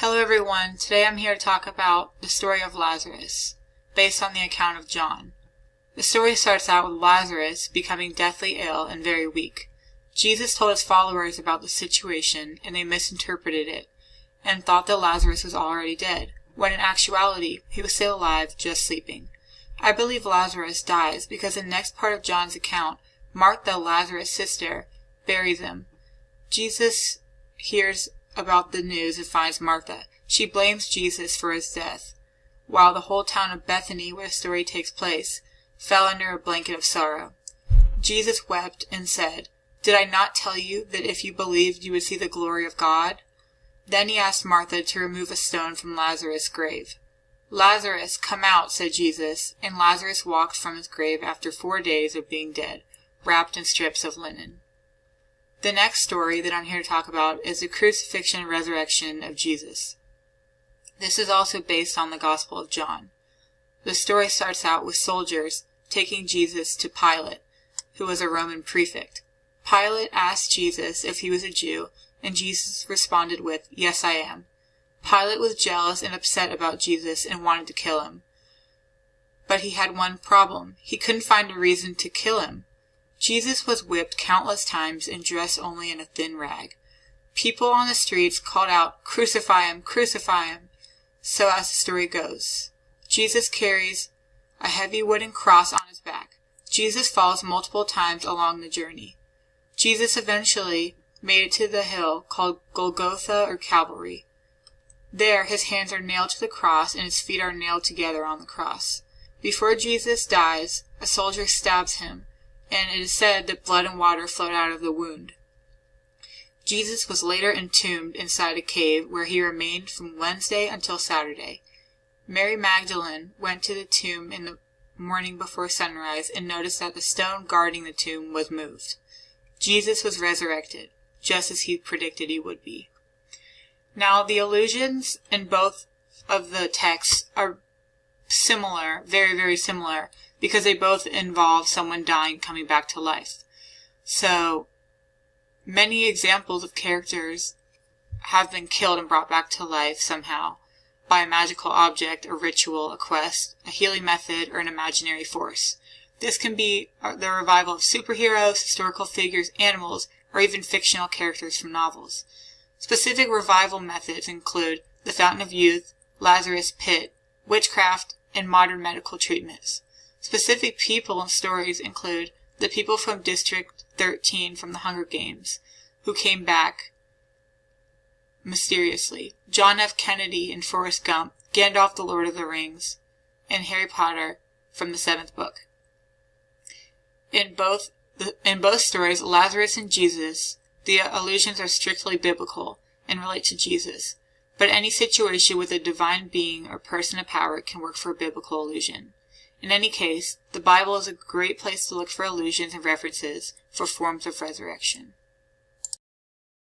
Hello everyone, today I'm here to talk about the story of Lazarus, based on the account of John. The story starts out with Lazarus becoming deathly ill and very weak. Jesus told his followers about the situation and they misinterpreted it, and thought that Lazarus was already dead, when in actuality he was still alive, just sleeping. I believe Lazarus dies because in the next part of John's account, Martha, Lazarus' sister, buries him. Jesus hears about the news and finds Martha. She blames Jesus for his death, while the whole town of Bethany, where the story takes place, fell under a blanket of sorrow. Jesus wept and said, "Did I not tell you that if you believed you would see the glory of God?" Then he asked Martha to remove a stone from Lazarus' grave. "Lazarus, come out," said Jesus, and Lazarus walked from his grave after 4 days of being dead, wrapped in strips of linen. The next story that I'm here to talk about is the crucifixion and resurrection of Jesus. This is also based on the Gospel of John. The story starts out with soldiers taking Jesus to Pilate, who was a Roman prefect. Pilate asked Jesus if he was a Jew, and Jesus responded with, "Yes, I am." Pilate was jealous and upset about Jesus and wanted to kill him. But he had one problem. He couldn't find a reason to kill him. Jesus was whipped countless times and dressed only in a thin rag. People on the streets called out, "Crucify him, crucify him." So as the story goes, Jesus carries a heavy wooden cross on his back. Jesus falls multiple times along the journey. Jesus eventually made it to the hill called Golgotha or Calvary. There his hands are nailed to the cross and his feet are nailed together on the cross. Before Jesus dies, a soldier stabs him, and it is said that blood and water flowed out of the wound. Jesus was later entombed inside a cave where he remained from Wednesday until Saturday. Mary Magdalene went to the tomb in the morning before sunrise and noticed that the stone guarding the tomb was moved. Jesus was resurrected, just as he predicted he would be. Now, the allusions in both of the texts are similar, very, very similar, because they both involve someone dying coming back to life. So, many examples of characters have been killed and brought back to life somehow by a magical object, a ritual, a quest, a healing method, or an imaginary force. This can be the revival of superheroes, historical figures, animals, or even fictional characters from novels. Specific revival methods include the Fountain of Youth, Lazarus' Pit, witchcraft, and modern medical treatments. Specific people and stories include the people from District 13 from the Hunger Games, who came back mysteriously, John F. Kennedy in Forrest Gump, Gandalf the Lord of the Rings, and Harry Potter from the 7th book. In both stories, Lazarus and Jesus, the allusions are strictly biblical and relate to Jesus, but any situation with a divine being or person of power can work for a biblical allusion. In any case, the Bible is a great place to look for allusions and references for forms of resurrection.